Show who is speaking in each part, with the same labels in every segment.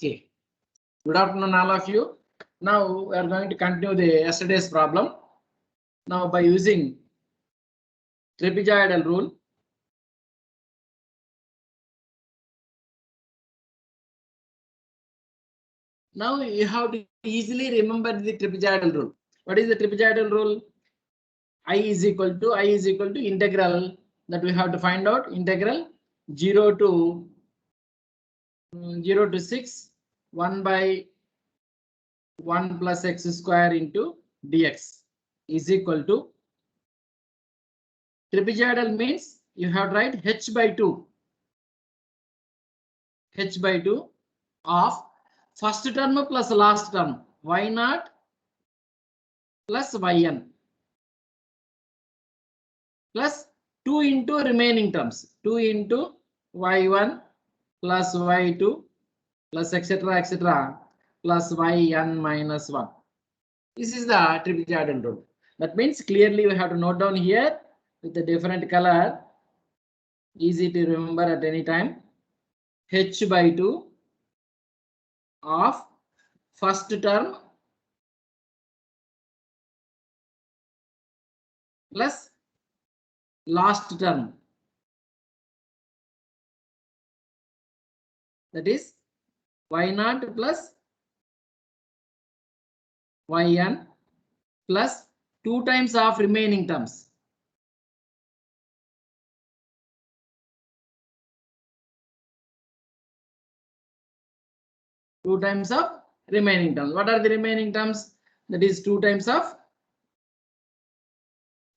Speaker 1: Okay. Good afternoon, all of you. Now we are going to continue the yesterday's problem. Now by using trapezoidal rule. Now you have to easily remember the trapezoidal rule. What is the trapezoidal rule? I is equal to integral that we have to find out, integral 0 to 6 1 by 1 plus x square into dx is equal to, trapezoidal means you have to write h by 2 of first term plus last term y0 plus yn plus 2 into remaining terms 2 into y1 plus y2 plus etc. plus yn minus 1. This is the trapezoidal rule. That means clearly we have to note down here with a different color, easy to remember at any time. H by 2 of first term plus last term, that is y0 plus yn plus 2 times of remaining terms. Two times of remaining terms. What are the remaining terms? That is 2 times of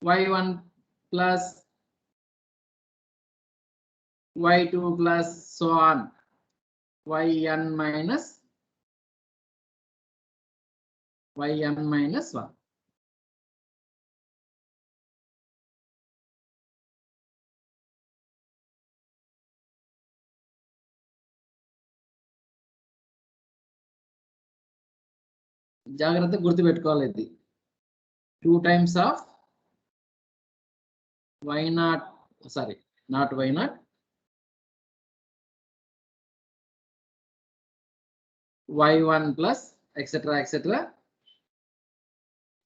Speaker 1: y1 plus y2 plus so on yn minus 1. జాగ్రత్త గుర్తుపెట్టుకోవాలి ఇది 2 times of y0, sorry, not y0, y1 plus etc.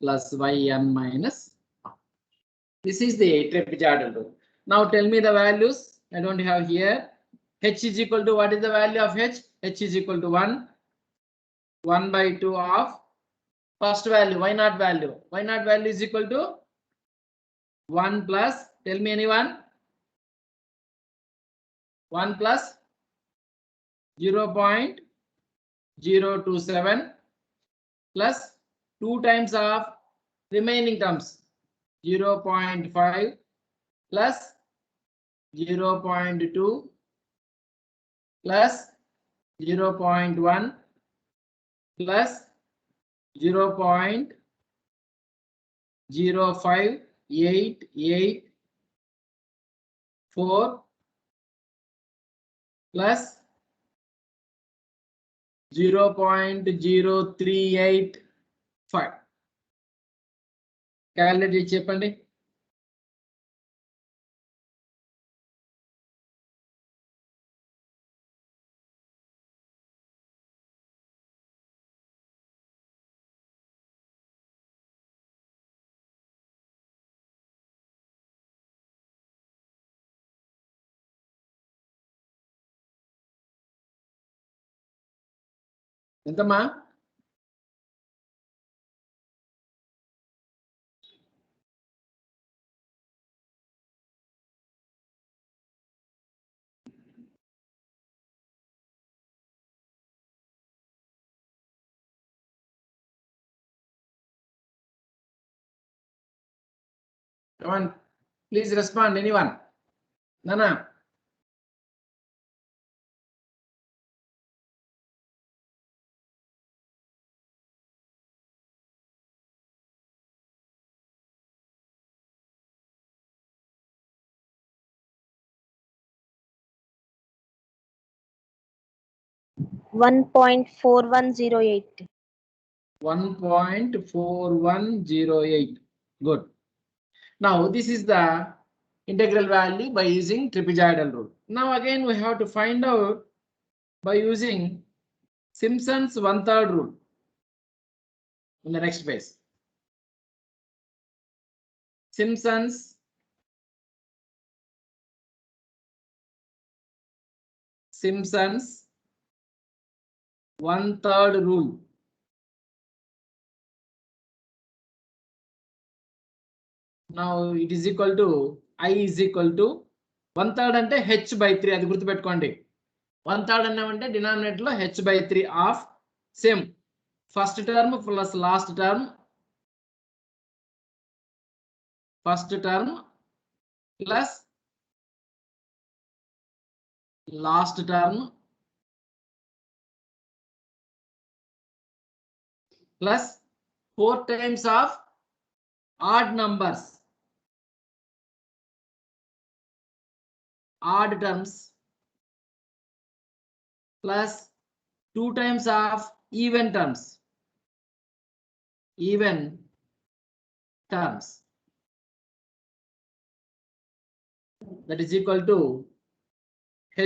Speaker 1: plus yn minus 1. This is the trapezoidal rule. Now tell me the values. I don't have here. H is equal to, what is the value of h? H is equal to 1 by 2 of first value, y0 value. Y0 value is equal to 1 plus, tell me anyone? 1 plus 0.027 plus 2 times of remaining terms 0.5 plus 0.2 plus 0.1 plus 0.05884 plus 0.0385. Calculate చెప్పండి. ఎంతమ్మా? Come on, please respond. Anyone? Nana.
Speaker 2: $1.4108.
Speaker 1: 1.4108. Good. Now this is the integral value by using trapezoidal rule. Now again we have to find out by using Simpson's 1/3 rule in the next page. Simpson's 1/3 rule. Now it is equal to I is equal to 1/3 అంటే h by 3. అది గుర్తుపెట్టుకోండి. 1/3 అన్నామంటే denominator లో h by 3 of same first term plus last term, first term plus last term plus 4 times of odd numbers, odd terms, plus 2 times of even terms, even terms. That is equal to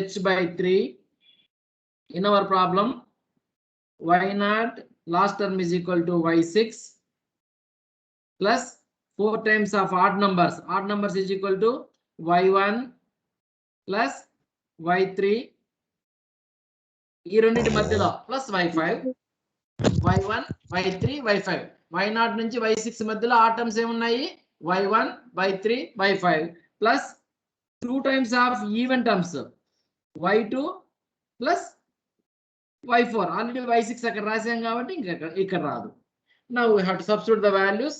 Speaker 1: h by 3. In our problem, y0 last term is equal to y6 plus 4 times of odd numbers. Odd numbers is equal to y1 plus y3. ఈ రెండింటి మధ్యలో plus y5, y1, y3, y5. y0 నుంచి y6 మధ్యలో ఆ terms ఏమున్నాయి? y1, y3, y5 plus 2 times of even terms, y2 plus y4. Already y6 అక్కడ రాసాం కాబట్టి ఇక్కడ రాదు. Now we have to substitute the values.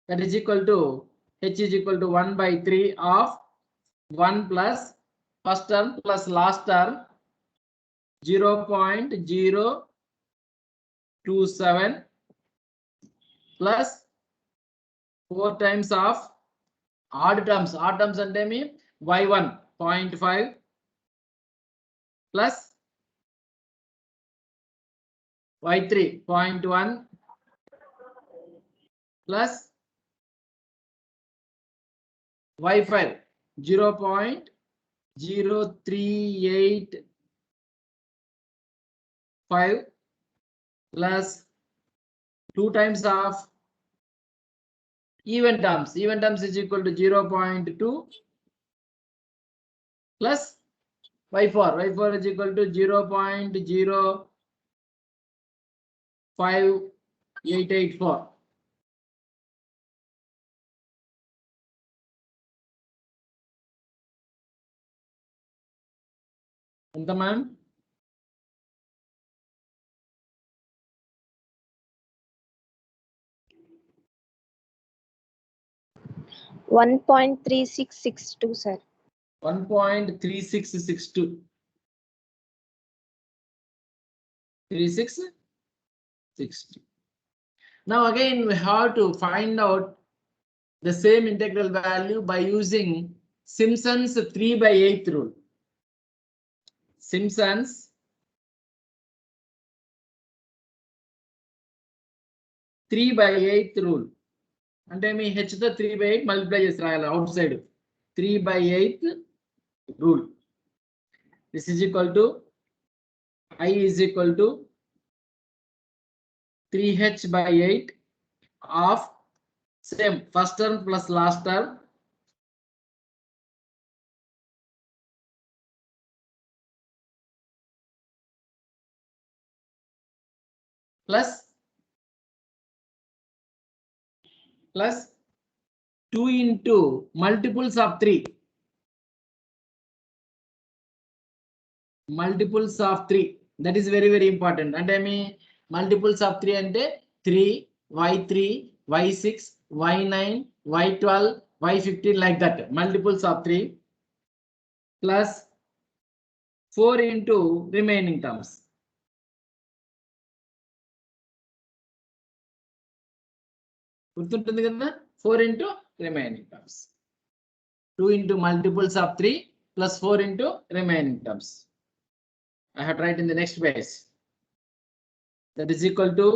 Speaker 1: That is equal to h is equal to 1 by 3 of 1 plus first term plus last term 0.027 plus 4 times of odd terms. Odd terms అంటే మీ y1 0.5 plus y3 0.1 plus y5 0.0385 plus 2 times of even terms. Even terms is equal to 0.2 plus y4. y4 is equal to 0.05884. ఎంత ma'am?
Speaker 2: 1.3662 sir.
Speaker 1: 1.3662. 3660. Now again we have to find out the same integral value by using Simpson's 3/8 rule. Simpson's 3/8 rule. అంటే మీ h తో 3/8 multiply చేసి రాయాలి out side. 3/8 rule. This is equal to I is equal to 3h by 8 of same first term plus last term plus 2 into multiples of 3. Multiples of 3. That is very important. అంటే మీ multiples of 3 అంటే 3, y3, y6, y9, y12, y15 like that. Multiples of 3 plus 4 into remaining terms. గుర్తుంటుంది కదా? 4 into remaining terms. 2 into multiples of 3 plus 4 into remaining terms. I have to write in the next page. That is equal to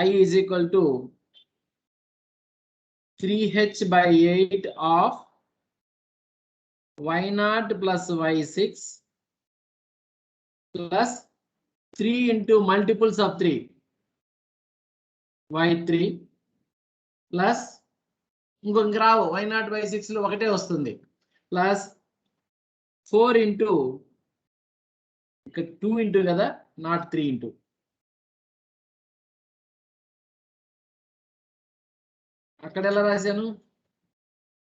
Speaker 1: I is equal to 3h by 8 of y0 plus y6 plus 3 into multiples of 3 y3 plus ఇంకొక రావు y0 y6 లో ఒకటే వస్తుంది plus 4 into ఇక్కడ 2 into కదా not 3 into అక్కడ ఎలా రాశాను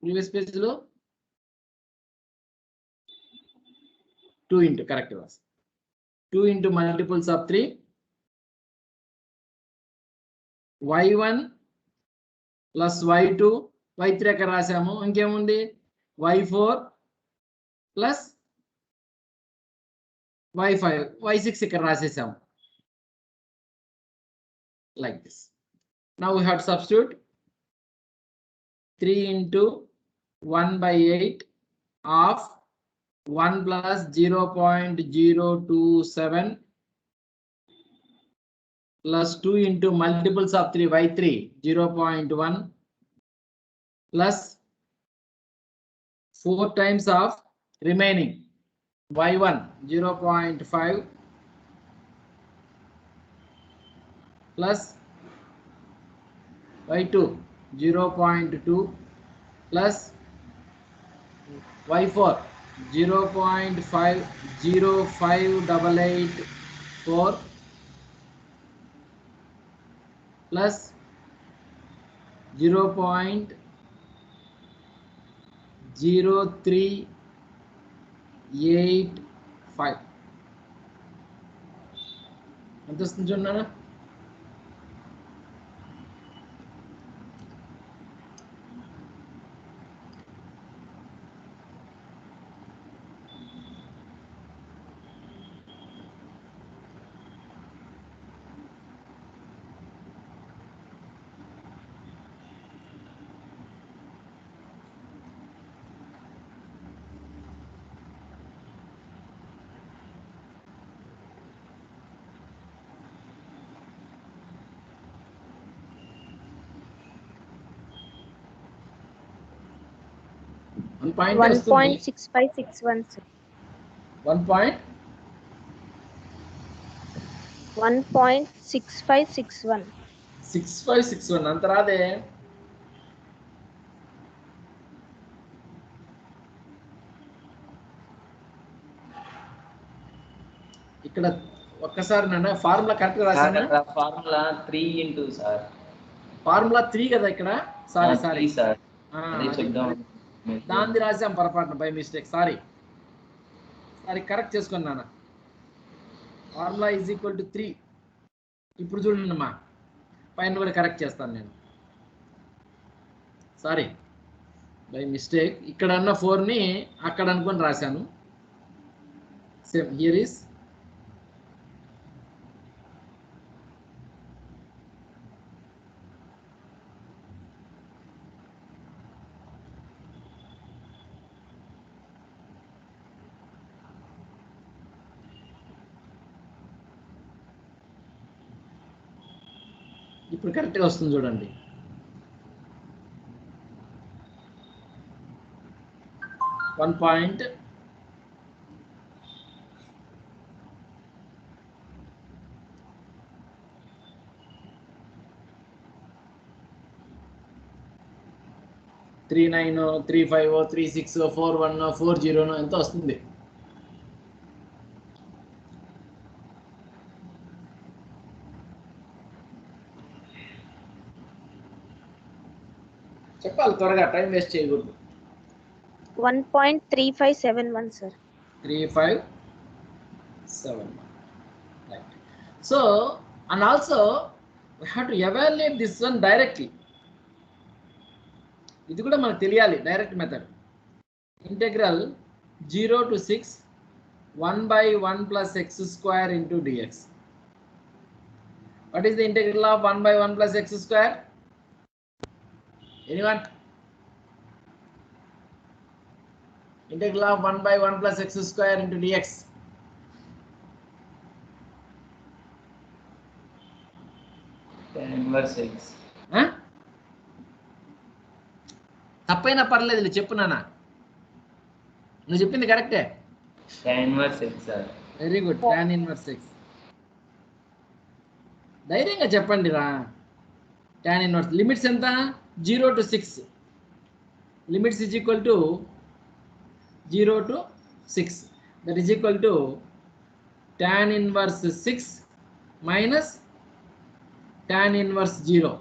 Speaker 1: previous page లో 2 into కరెక్ట్ రాసి 2 into multiples of 3 y1 plus y2 y3 అక్కడ రాసాము ఇంకేముంది y4 plus y5 y6 ఇక్కడ రాసేసాము like this. Now we have to substitute 3 into 1 by 8 of 1 plus 0.027 plus 2 into multiples of 3 y3 0.1 plus 4 times of remaining y1 0.5 plus y2 0.2 plus y4 0.505884 plus 0.0385 ఎంత వస్తుంది చూడండి
Speaker 2: 1.6561 sir. 1.6561
Speaker 1: 6561 అంత రాదే ఇక్కడ ఒక్కసారి నాన్న formula correct గా రాసానా
Speaker 3: ఫార్ములా 3 into సార్
Speaker 1: ఫార్ములా 3 కదా ఇక్కడ సారీ
Speaker 3: సార్ అదే చెప్దాం
Speaker 1: దాన్ని రాసాం పొరపాటున బై మిస్టేక్ సారీ కరెక్ట్ చేసుకోండి నాన్న ఫార్ములా ఈజ్ ఈక్వల్ టు 3 ఇప్పుడు చూడండి అమ్మా పైన కూడా కరెక్ట్ చేస్తాను నేను సారీ బై మిస్టేక్ ఇక్కడ అన్న 4 ని అక్కడ అనుకొని రాశాను సేమ్ హియర్ ఈస్ ఇప్పుడు కరెక్ట్గా వస్తుంది చూడండి వన్ పాయింట్ త్రీ 9 3 5 3 6 4 1 4 0 ఎంత వస్తుంది చెప్పాలి త్వరగా టైం వేస్ట్ చేయకూడదు
Speaker 2: 1.3571 sir
Speaker 1: 3571 right so and also we have to evaluate this one directly ఇది కూడా మనకు తెలియాలి direct method integral 0 to 6 1 by 1 plus x square into dx what is the integral of 1 by 1 plus x square anyone integral of 1 by 1 plus x square into dx
Speaker 3: tan inverse x
Speaker 1: తప్పైనా పర్లేదు చెప్పు నాన్న నువ్వు చెప్పింది కరెక్టే
Speaker 3: tan inverse x sir
Speaker 1: very good. tan inverse x. ధైర్యంగా చెప్పండి రా. tan inverse limits ఎంత? 0 to 6. Limits is equal to 0 to 6. That is equal to tan inverse 6 minus tan inverse 0.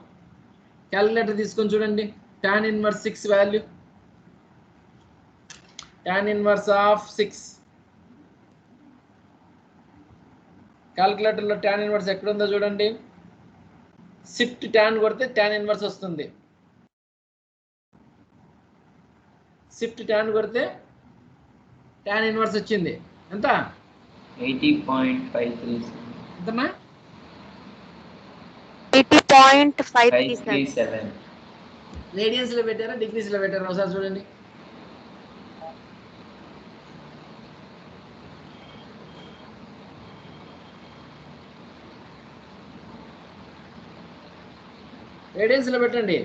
Speaker 1: Calculator తీసుకొని చూడండి. tan inverse 6 value, tan inverse of 6. క్యాలిక్యులేటర్లో tan inverse ఎక్కడ ఉందో చూడండి. Shift tan కొడితే tan ఇన్వర్స్ వస్తుంది. Shift tan కొడితే tan inverse వచ్చింది. ఎంత?
Speaker 3: 80.537.
Speaker 1: ఎంతమ్మా?
Speaker 2: 80.537.
Speaker 1: రేడియన్స్ లో పెట్టారా డిగ్రీస్ లో పెట్టారా ఒకసారి చూడండి. రేడియన్స్ లో పెట్టండి.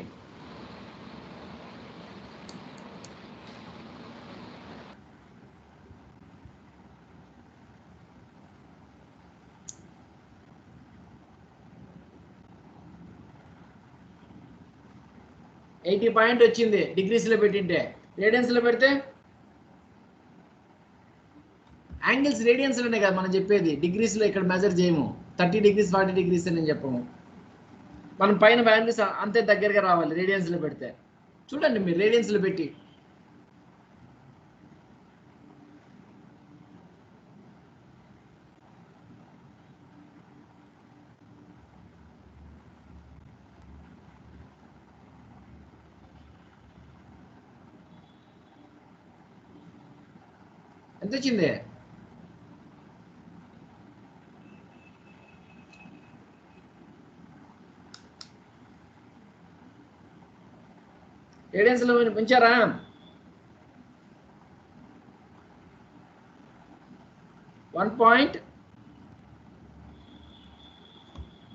Speaker 1: $80 వచ్చింది డిగ్రీస్ లో పెట్టింటే. రేడియన్స్ లో పెడితే యాంగిల్స్ రేడియన్స్ లోనే కదా మనం చెప్పేది, డిగ్రీస్ లో ఇక్కడ మెజర్ చేయము. 30 degrees 40 degrees అని చెప్పము. మనం పైన వాల్యూస్ అంతే దగ్గరగా రావాలి రేడియన్స్ లో పెడితే. చూడండి మీరు రేడియన్స్ లో పెట్టి. ఎంత వచ్చింది? రేడియన్స్ లో పెంచారా?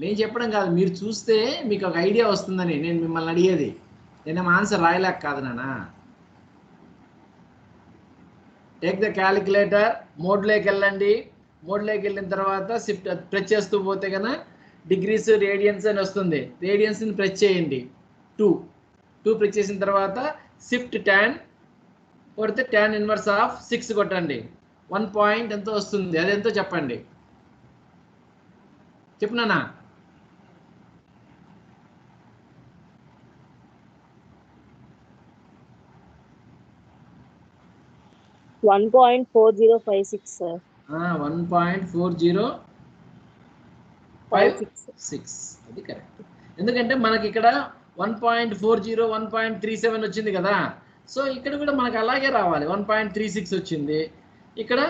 Speaker 1: నేను చెప్పడం కాదు, మీరు చూస్తే మీకు ఒక ఐడియా వస్తుందని నేను మిమ్మల్ని అడిగేది. నేనేం ఆన్సర్ రాయలేక కాదు నానా. టేక్ ద క్యాలిక్యులేటర్, మోడ్లోకి వెళ్ళండి. మోడ్లోకి వెళ్ళిన తర్వాత షిఫ్ట్ ప్రెస్ చేస్తూ పోతే కన్నా డిగ్రీస్ రేడియన్స్ అని వస్తుంది. రేడియన్స్ని ప్రెస్ చేయండి. 2 ప్రెస్ చేసిన తర్వాత షిఫ్ట్ tan కొడితే tan ఇన్వర్స్ ఆఫ్ 6 కొట్టండి. 1 పాయింట్ ఎంతో వస్తుంది. అదెంతో చెప్పండి. చెప్పునానా?
Speaker 2: 1.4056 sir.
Speaker 1: 1.4056. అది కరెక్ట్. ఎందుకంటే మనకి ఇక్కడ 1.40 1.37 వచ్చింది కదా. సో ఇక్కడ కూడా మనకు అలాగే రావాలి. 1.36 వచ్చింది, ఇక్కడ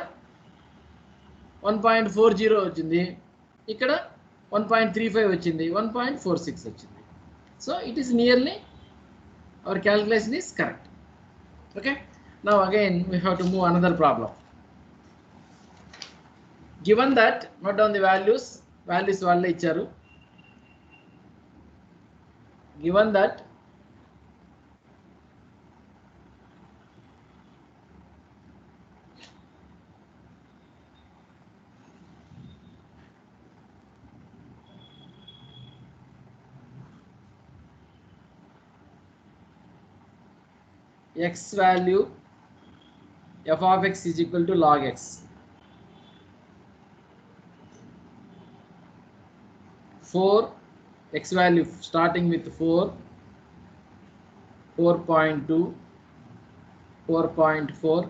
Speaker 1: 1.40 వచ్చింది, ఇక్కడ 1.35 వచ్చింది, 1.46 వచ్చింది. So it is nearly our calculation is correct. Okay, now again we have to move another problem. Given that, note down the values వాళ్ళే ఇచ్చారు. Given that x value f of x is equal to log x. 4 x value starting with 4, 4.2, 4.4,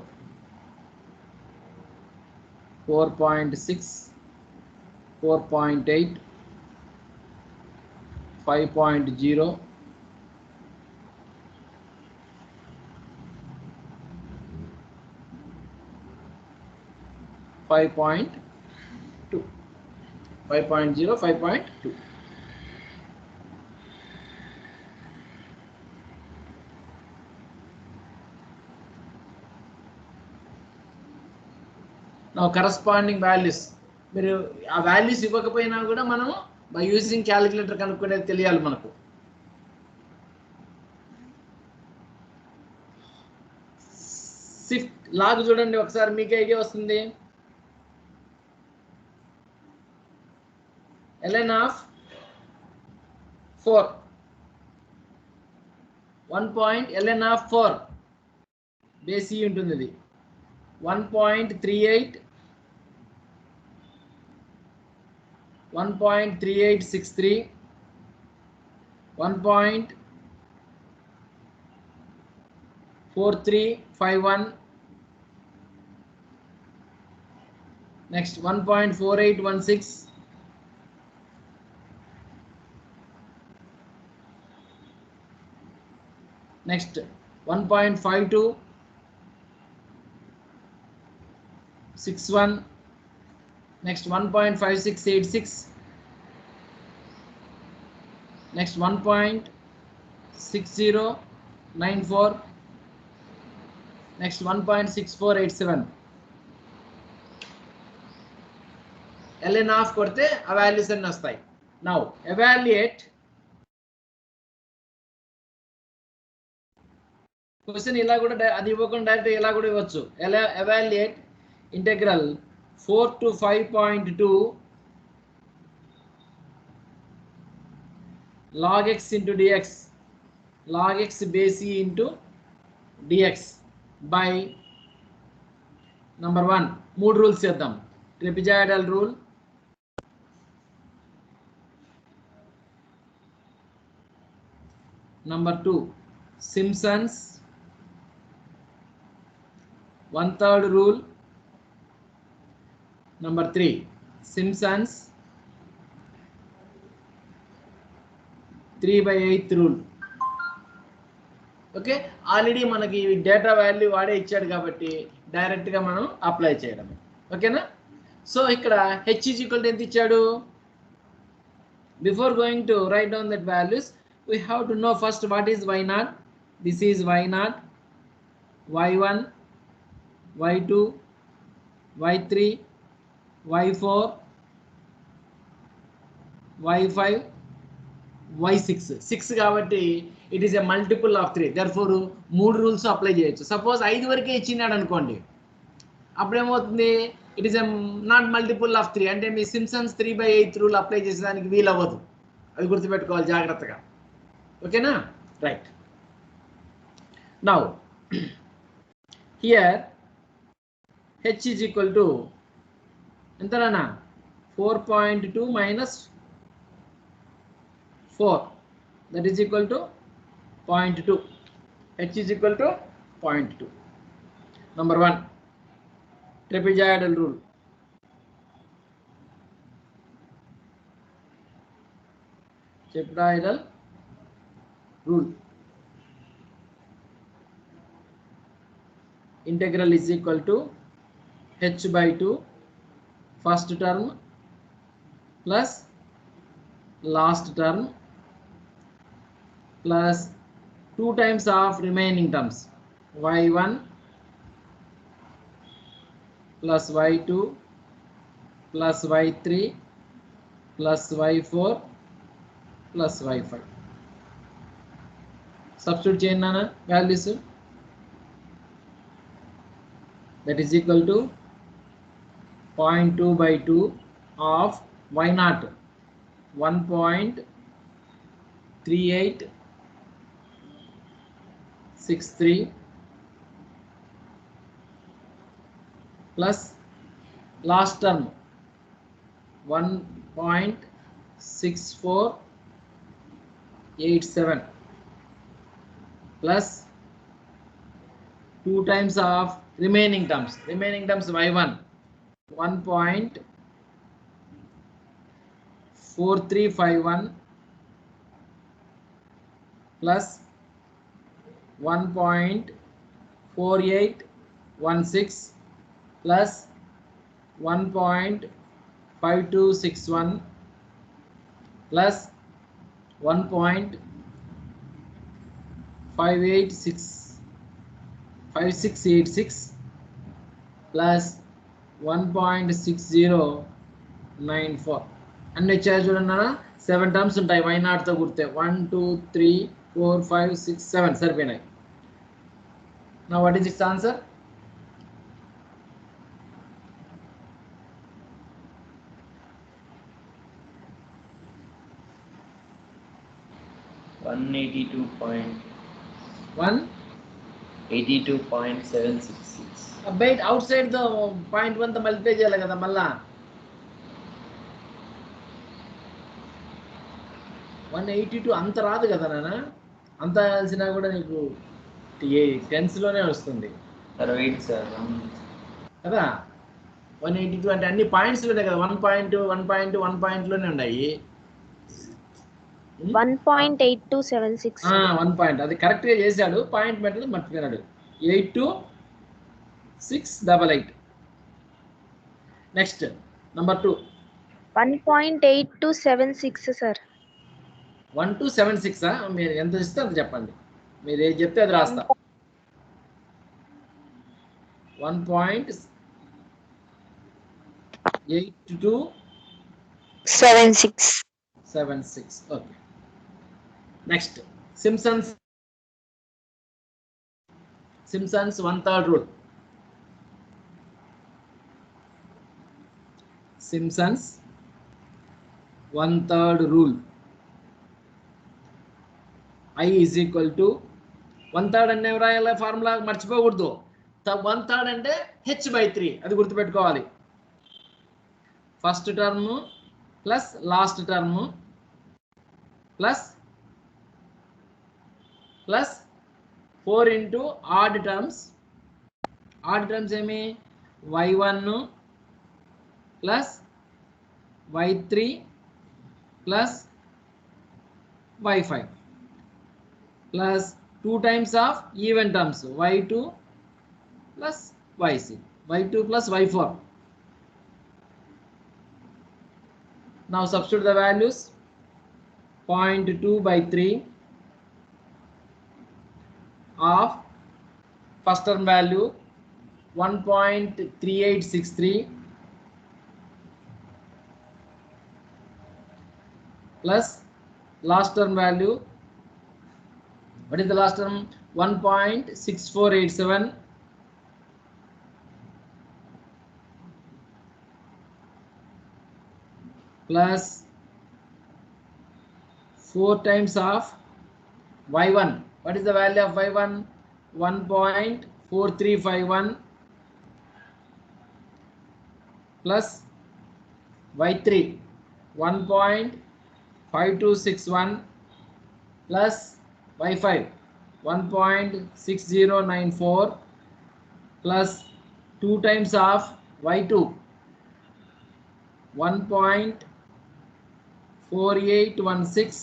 Speaker 1: 4.6, 4.8, 5.0, 5.2, 5.0, 5.2. Now corresponding values, మీరు ఆ values ఇవ్వకపోయినా కూడా మనము by using calculator కనుక్కునేది తెలియాలి మనకు. Shift log చూడండి ఒకసారి, మీకు ఐడియా వస్తుంది. ln of 4 1 point ln of 4 base e ఉంటుంది ఇది 1.38 1.3863 1.4351 next 1.4816 next 1.52 61 next 1.5686 next 1.6094 next 1.6487 ln of కొడితే ఆ వాల్యూస్ అన్ని వస్తాయి. నౌ ఎవాల్యుయేట్ క్వశ్చన్ ఇలా కూడా అది ఇవ్వకుండా డైరెక్ట్ ఇలా కూడా ఇవ్వచ్చు. Evaluate integral 4 to 5.2 log x into dx log x base e into dx by number 1 మూడు రూల్స్ చేద్దాం. Trapezoidal rule, number 2 Simpson's 1/3 rule, number 3 Simpson's 3/8 rule. Okay, already మనకి డేటా వాల్యూ వాడే ఇచ్చాడు కాబట్టి డైరెక్ట్ గా మనం అప్లై చేయడం. ఓకేనా? సో ఇక్కడ h is equal to ఎంత ఇచ్చాడు? Before going to right down that values we have to know first what is y0. This is y0, y1, y2, y3, y4, y5, y6. 6 కాబట్టి it is a multiple of 3. therefore మూడు rules apply చేయొచ్చు. Suppose 5 వరకే ఇచ్చినాడు అనుకోండి, అప్పుడు ఏమవుతుంది? It is a not multiple of 3 అంటే మీ Simpson's 3/8 rule apply చేసేదానికి వీలు అవ్వదు. అది గుర్తుపెట్టుకోవాలి జాగ్రత్తగా. ఓకేనా? Right. Now here h is equal to ఎంతనా? 4.2 minus 4, that is equal to 0.2. h is equal to 0.2. number 1 trapezoidal rule. Trapezoidal rule. Integral is equal to h by 2 first term plus last term plus 2 times of remaining terms y1 plus y2 plus y3 plus y4 plus y5. Substitute చేయండి నాన్న values. that is equal to 0.2 by 2 of y0 1.3863 plus last term 1.6487 plus 2 times of remaining terms y1 1.4351 plus 1.4816 plus 1.5261 plus 1.5686 plus 1.6094. అన్ని వచ్చాయి చూడన్నా. 7 terms ఉంటాయి y0 తో గుర్తే. 1 2 3 4 5 6 7 సరిపోయినాయి. Now what is its answer? 1
Speaker 3: 82.766.
Speaker 1: బయట out side the point 1 తో multiply చేయాలి కదా మళ్ళా 182 అంత రాదు కదా నాన్న, అంత కలిసినా కూడా నీకు టెన్స్ లోనే వస్తుంది
Speaker 3: Sir, wait, sir.
Speaker 1: కదా. 182 అంటే అన్ని పాయింట్స్ లోనే కదా, 1 లోనే ఉన్నాయి.
Speaker 2: 1.8276.
Speaker 1: 1 పాయింట్ అది కరెక్ట్ గా చేశాడు, పాయింట్ పెట్టడం మర్చిపోయినాడు. 82688. Next number 2.
Speaker 2: 1.8276 సార్.
Speaker 1: 1276. మీరు ఎంత ఇస్తే అంత చెప్పండి, మీరు ఏది చెప్తే అది రాస్తా. 1.8276. Okay. Next Simpson's 1/3 rule. Simpson's 1/3 rule. I is equal to 1/3 అంటే రాయాలి ఫార్ములా మర్చిపోకూడదు. 1/3 అంటే h/3, అది గుర్తుపెట్టుకోవాలి. First term plus last term plus 4 into odd terms. Odd terms ఏమి y1 plus y3 plus y5 plus 2 times of even terms y2 plus yc, y2 plus y4. Now substitute the values. 0.2/3 of first term value 1.3863 plus last term value, what is the last term, 1.6487 plus 4 times of y1. What is the value of y1? 1.4351 plus y3 1.5261 plus y5 1.6094 plus 2 times of y2 1.4816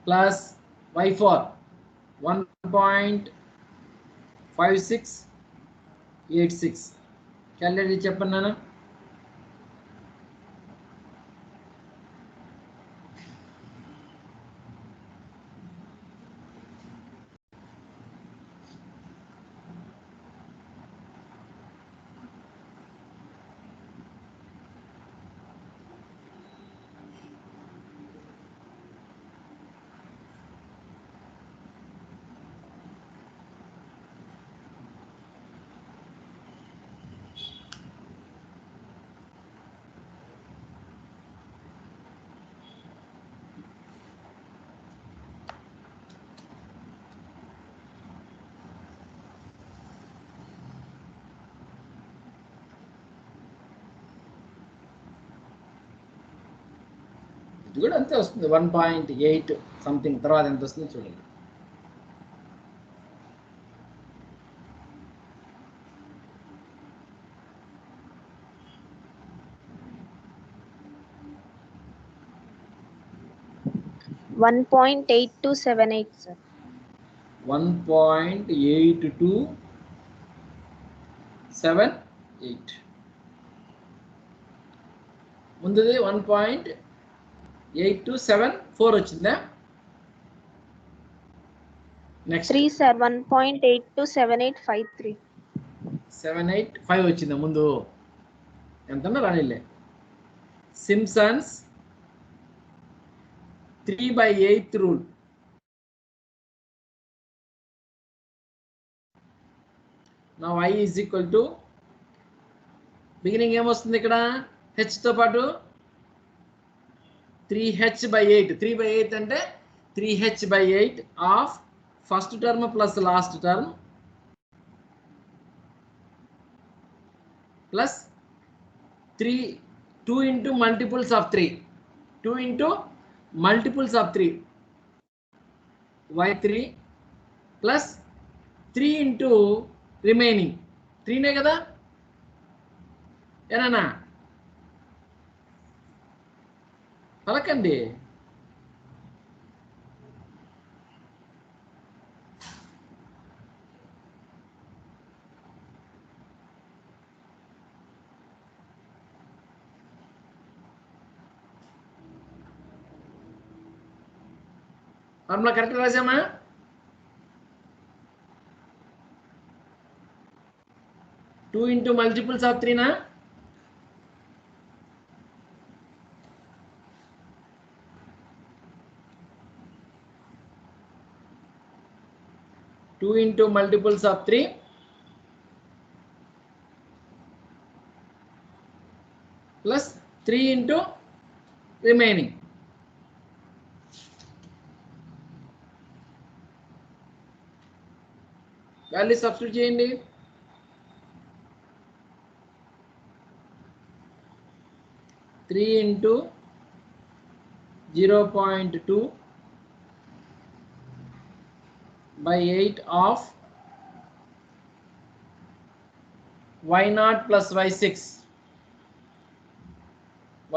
Speaker 1: plus y4 1.5686. Calculate చెప్పండి నాన్న. ఇది కూడా అంతే వస్తుంది, 1.8 something. తర్వాత ఎంత వస్తుందో చూడండి.
Speaker 2: One 1.8278 sir.
Speaker 1: 1.8278. ముందుది 1.8274 వచ్చిందా? Next
Speaker 2: 3 sir. 1.827853.
Speaker 1: 785 వచ్చిందా ముందు? ఎంతన్నా రానిలే. Simpson's 3/8 rule. Now I is equal to, beginning ఏమొస్తుంది ఇక్కడ, h తో పాటు 3h/8. 3/8 అంటే 3h by 8 of first term plus last term plus 2 into multiples of 3, 2 into multiples of 3, y3 plus 3 into remaining 3 నే కదా ఏనా పలకండి. ఫార్ములా కరెక్ట్ రాసామా? టూ ఇంటూ మల్టిపుల్స్ ఆఫ్ 3 నా? Two into multiples of 3 plus 3 into remaining. Value substitute చేయండి. Three into 0.2 by 8 of y0 plus y6.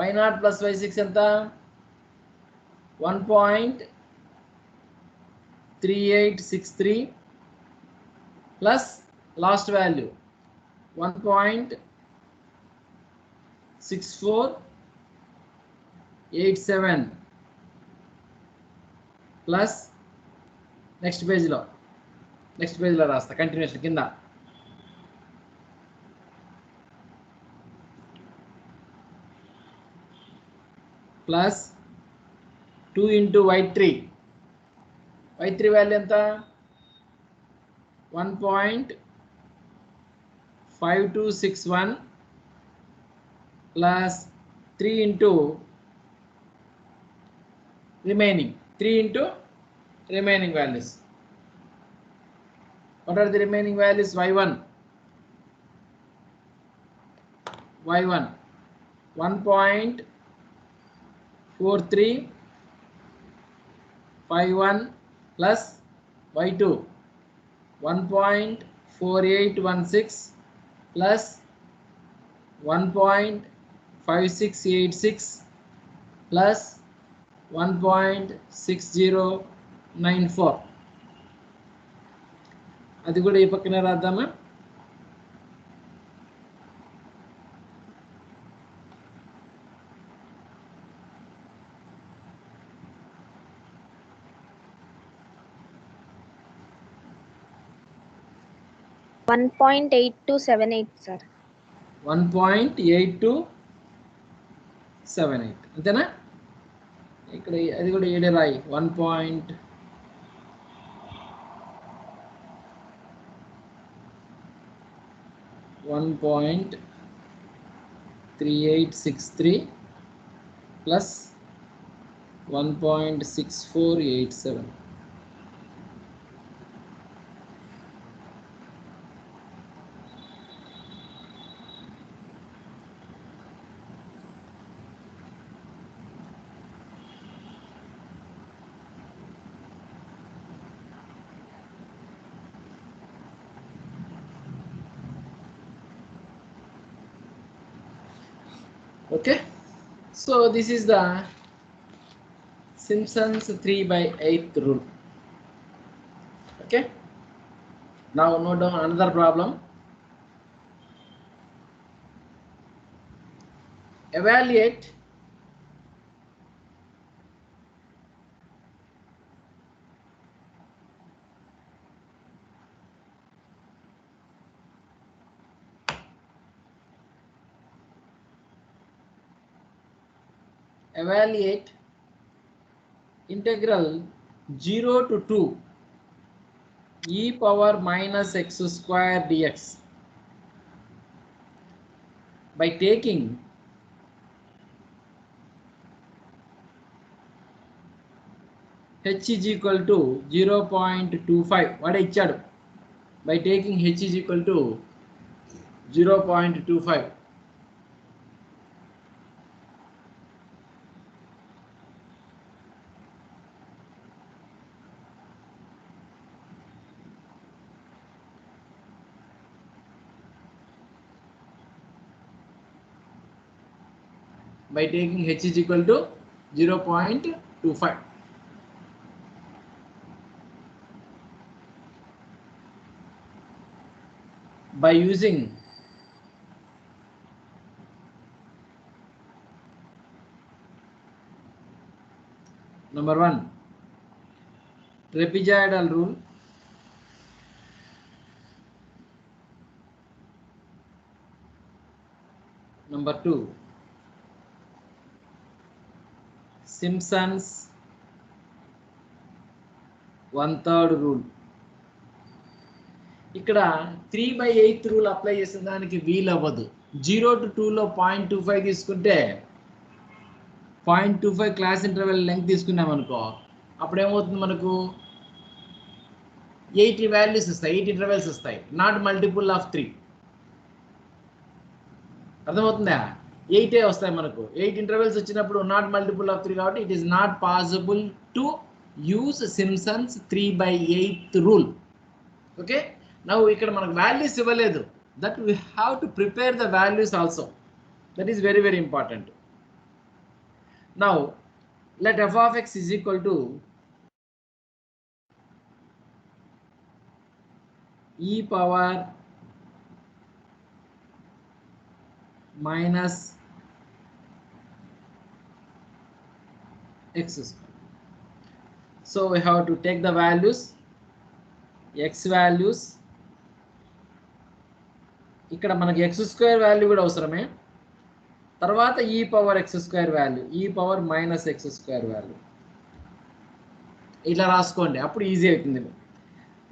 Speaker 1: y0 plus y6 ఎంత? 1.3863 plus last value 1.6487 plus next పేజ్లో రాస్తా కంటిన్యూషన్ కింద. Plus 2 into y3 value ఎంత? 1.5261 plus 3 into remaining, 3 into remaining values. What are the remaining values? y1 1.4351 plus y2 1.4816 plus 1.5686 plus 1.6094. అది కూడా ఈ పక్కనే రాద్దామా?
Speaker 2: $1.8278 sir.
Speaker 1: 1.8278 అంతేనా? ఇక్కడ అది కూడా ఏడే రాయి. 1.3863 plus 1.6487. Okay, so this is the Simpson's 3/8 rule. Okay, now note down another problem. Evaluate integral 0 to 2 e power minus x square dx by taking h is equal to 0.25 వాడే ఇచ్చాడు. By taking h is equal to 0.25, by taking h is equal to 0.25. By using number 1 trapezoidal rule, number 2 Simpson's 1/3 rule. ఇక్కడ 3/8 rule apply చేసిన దానికి వీలు అవ్వదు. 0 to 2 లో 0.25 తీసుకుంటే 0.25 class interval length తీసుకున్నాం అనుకో, అప్పుడు ఏమవుతుంది, మనకు 8 వాల్యూస్ వస్తాయి, 8 ఇంటర్వెల్స్ వస్తాయి, నాట్ మల్టిపుల్ ఆఫ్ 3. అర్థమవుతుందా? 8 వస్తాయి మనకు. 8 ఇంటర్వెల్స్ వచ్చినప్పుడు నాట్ మల్టిపుల్ ఆఫ్ 3 కాబట్టి it is not possible to use Simpson's 3/8 rule. Okay, now ఇక్కడ మనకు వాల్యూస్ ఇవ్వలేదు, that we have to prepare the values also. That is very very important. Now let f of x is equal to e power minus x square. So we have to take the values, x values. ఇక్కడ మనకి x square value కూడా అవసరమే. తర్వాత e power x square value, e power minus x square value ఇలా రాసుకోండి, అప్పుడు easy అవుతుంది.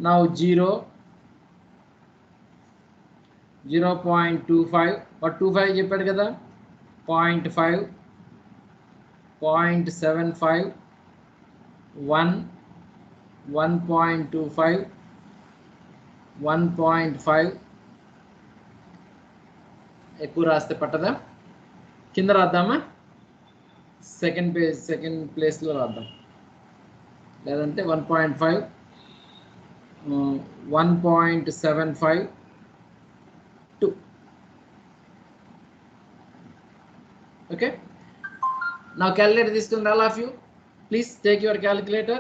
Speaker 1: నా 0.25 25 చెప్పాడు కదా, 0.5 0.75 1 1.25 1.5 ఎక్కువ రాస్తే పట్టదా, కింద రాద్దామా, సెకండ్ ప్లేస్లో రాద్దాం, లేదంటే 1.5 1.75 2. Okay, now calculator తీసుకుంది, all of you please take your calculator.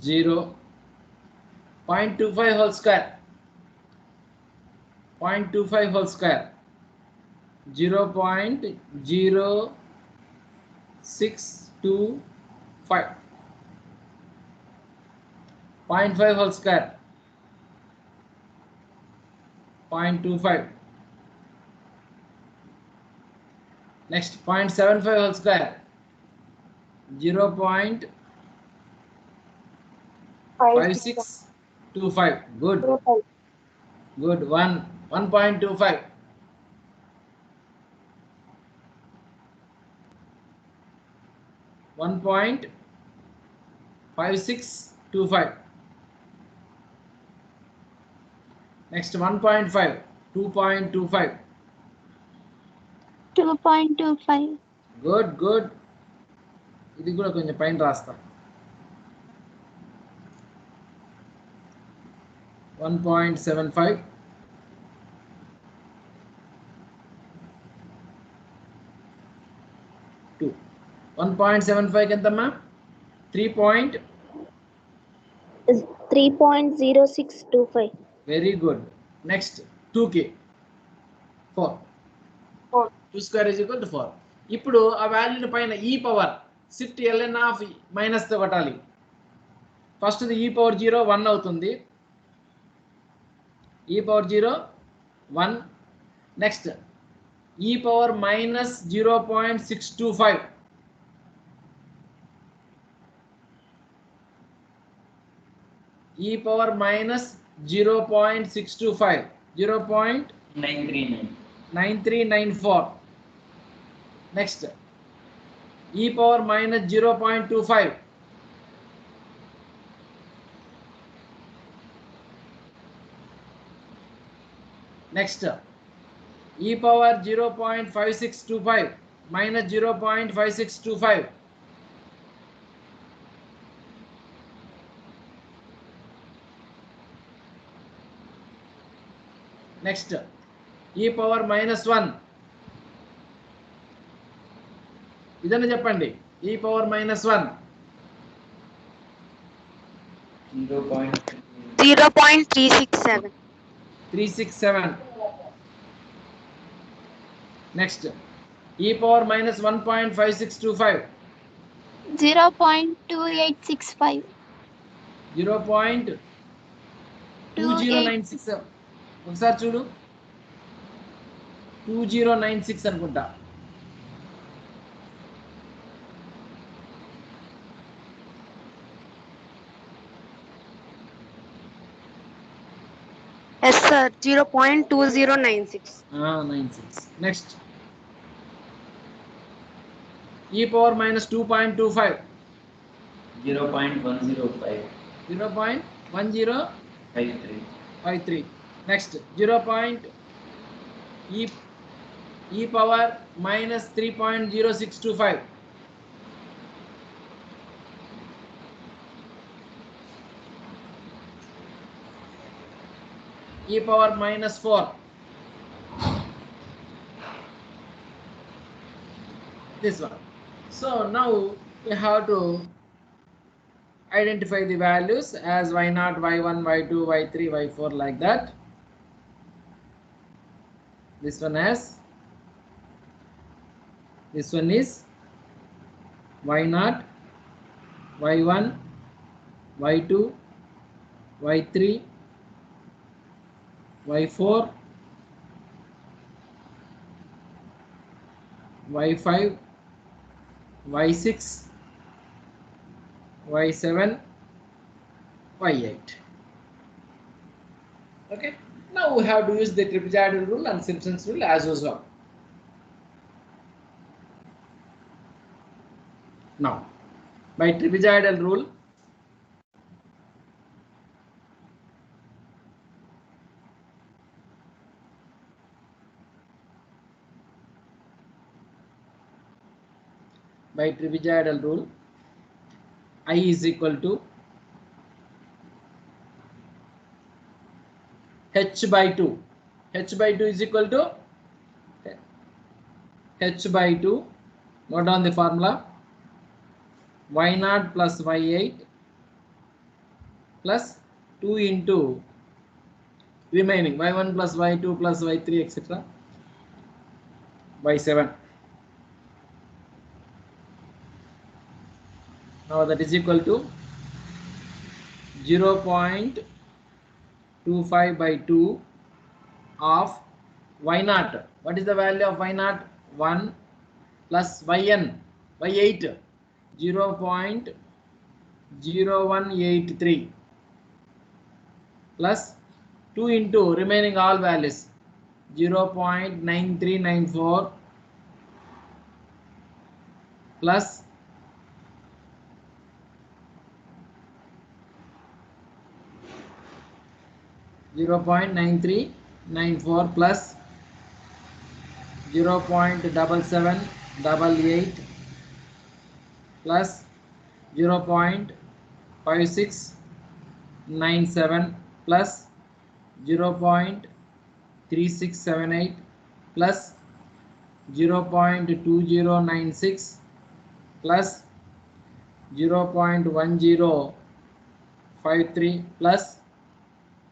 Speaker 1: Zero 0.25 whole square, 0.25 whole square, 0.0625, 0.5 whole square, 0.25. Next 0.75 whole square, 0.5625. Good. Good. 1.25. 1.5625. Next 1.5. 2.25.
Speaker 2: 2.25.
Speaker 1: Good. Good. ఇది కూడా కొంచెం పైన రాస్తా. 1.75. 2. 1.75 ఎంతమ్మా?
Speaker 2: 3.0625.
Speaker 1: Very good. Next 2k 4. 2 square is equal to 4. ఇప్పుడు ఆ వాల్యూని పైన e power shift ln of minus తో కొట్టాలి. ఫస్ట్ e పవర్ 0 1 అవుతుంది. e power 0 1. Next e power minus 0.625. e power minus 0.625, 0.9394. Next, e power minus 0.25. Next, e power 0.5625 minus 0.5625. Next, e power minus 1. ఇదన్న చెప్పండి. e power minus 1.
Speaker 2: 0.367.
Speaker 1: 367. Next, e power minus 1.5625.
Speaker 2: 0.2865.
Speaker 1: 0.2096. ఒకసారి చూడు, 2096 అనుకుంటా.
Speaker 2: Yes, sir. 0.2096.
Speaker 1: 96. Next, e power minus 2.25.
Speaker 3: 0.105.
Speaker 1: 0.1053. Next, e power minus 3.0625. e power minus 4. This one. So now we have to identify the values as y0, y1, y2, y3, y4 like that. This one has, this one is y0, y1, y2, y3, y4, y5, y6, y7, y8. Okay, now we have to use the trapezoidal rule and Simpson's rule as usual. Now, by trapezoidal rule, I is equal to h by 2. h by 2 is equal to h by 2. Note down the formula. y0 plus y8 plus 2 into remaining y1 plus y2 plus y3 etc. y7. Now that is equal to 0.25 by 2 of y0. What is the value of y0? 1 plus yn, y8 0.0183 plus 2 into remaining all values 0.9394 plus 0.9394 plus 0.7788 plus 0.5697 plus 0.3678 plus 0.2096 plus 0.1053 plus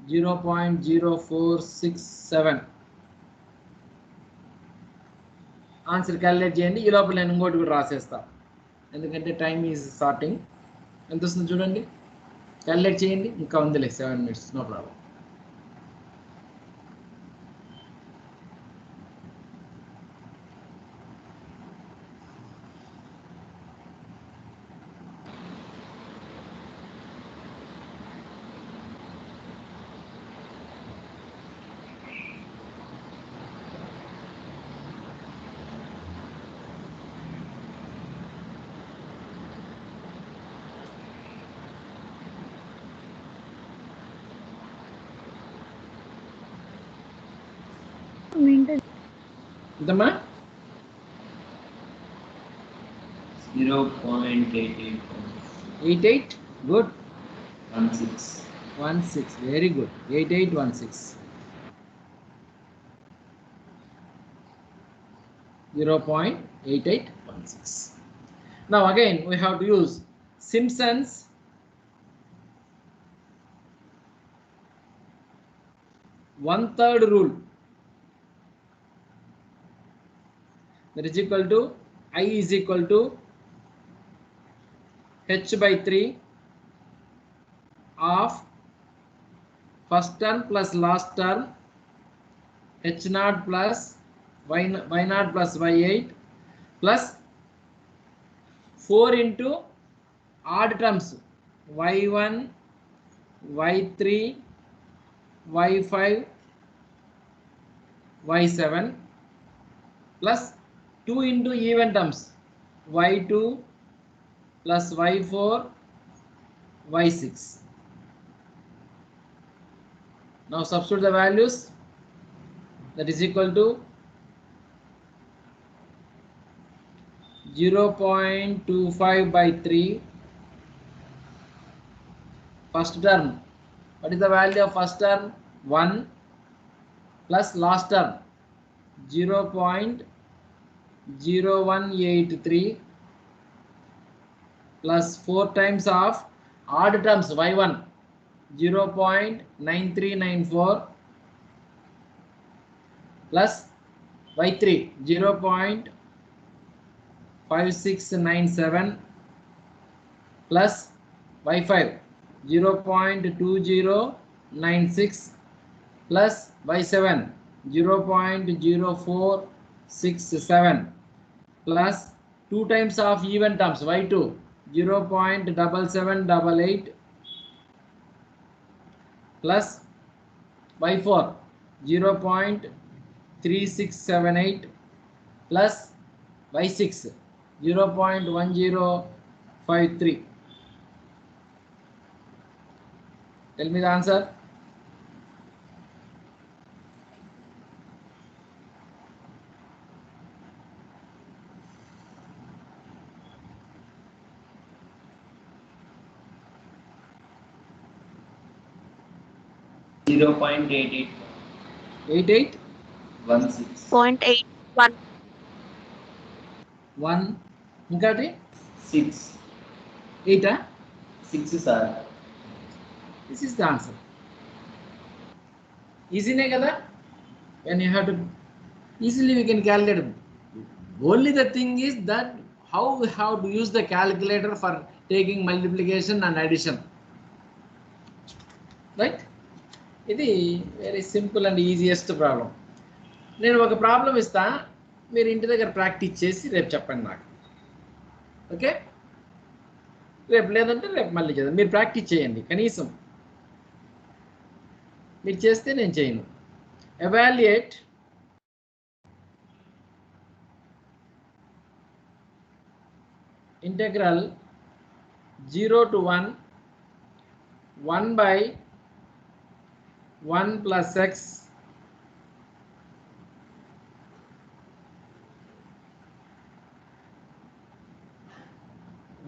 Speaker 1: 0.0467. Answer calculate చేయండి. ఈ లోపల నేను ఇంకోటి కూడా రాసేస్తా. ఎందుకంటే time is sorting. ఎంత వస్తుంది చూడండి, క్యాలిక్యులేట్ చేయండి. ఇంకా ఉందిలే 7 minutes, నో ప్రాబ్లం. ఎంతమ్మా?
Speaker 3: 0.88
Speaker 1: 88. Good.
Speaker 3: 16.
Speaker 1: 16. Very good. 8816. 0.8816. Now again we have to use Simpson's one-third rule. That is equal to I is equal to h by 3 of first term plus last term h naught plus y naught plus y8 plus 4 into odd terms y1 y3 y5 y7 plus 2 into even terms y2 plus y4 y6. Now substitute the values. That is equal to 0.25 by 3 first term. What is the value of first term? 1 plus last term 0.0183 plus 4 times of odd terms y1 0.9394 plus y3 0.5697 plus y5 0.2096 plus y7 0.0467 plus 2 times of even terms y2 0.7788 plus y4 0.3678 plus y6 0.1053. Tell me the answer.
Speaker 3: Zero point 88
Speaker 1: 88
Speaker 3: 16
Speaker 2: 0.81.
Speaker 1: 1 ఇంకాటి
Speaker 3: 6
Speaker 1: 8.
Speaker 3: 6 sir.
Speaker 1: This is the answer. Easy kada? When you have to easily we can calculate. Only the thing is that how we have to use the calculator for taking multiplication and addition. Right? ఇది very simple and easiest problem. నేను ఒక problem ఇస్తా, మీరు ఇంటి దగ్గర practice చేసి రేపు చెప్పండి నాకు. ఓకే, రేపు లేదంటే రేపు మళ్ళీ చేద్దాం. మీరు ప్రాక్టీస్ చేయండి, కనీసం మీరు చేస్తే నేను చేయను. Evaluate integral 0 to 1 1 by 1 plus x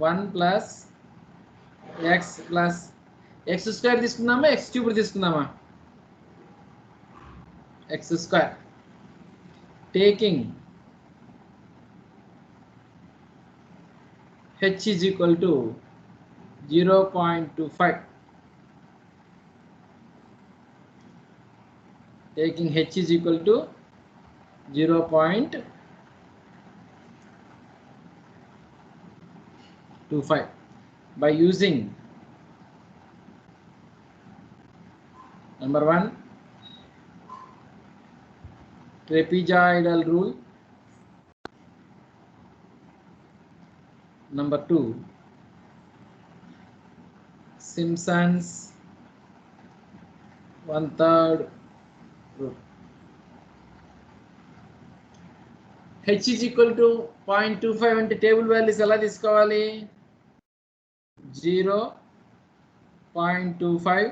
Speaker 1: one plus x plus x square తీసుకుందామా, x cube తీసుకుందామా? x square taking h is equal to 0.25. Taking h is equal to 0.25. 0.25 by using number 1 trapezoidal rule, number 2 Simpson's 1/3 rule. H is equal to 0.25 అంటే table values ఎలా తీసుకోవాలి? 0, 0.25,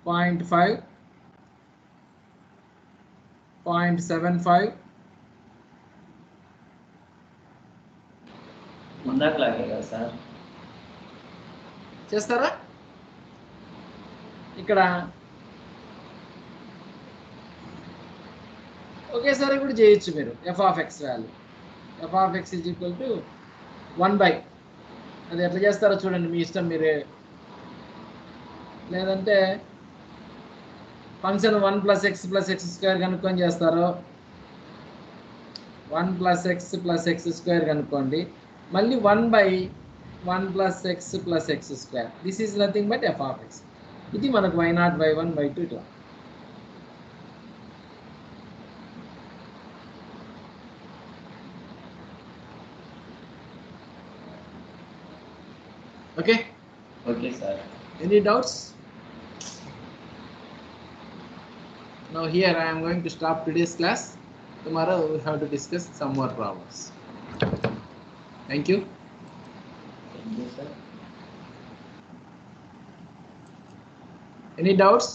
Speaker 1: 0.5, 0.75.
Speaker 3: ముందాకలాగే కదా sir?
Speaker 1: చేస్తారా? ఇక్కడ ఒకేసారి కూడా చేయొచ్చు మీరు. f of x value f of x is equal to 1/, అది ఎట్లా చేస్తారో చూడండి, మీ ఇష్టం. మీరే లేదంటే ఫంక్షన్ 1 + x + x² కనుక్కొని చేస్తారు. 1 + x + x² కనుక్కోండి, మళ్ళీ 1/1 + x + x². This is nothing but f of x. ఇది మనకు y0, y1, y2 ఇట్లా. Okay?
Speaker 3: Okay sir.
Speaker 1: Any doubts? Now here I am going to stop today's class. Tomorrow we have to discuss some more problems. Thank you.
Speaker 3: Thank you sir.
Speaker 1: Any doubts?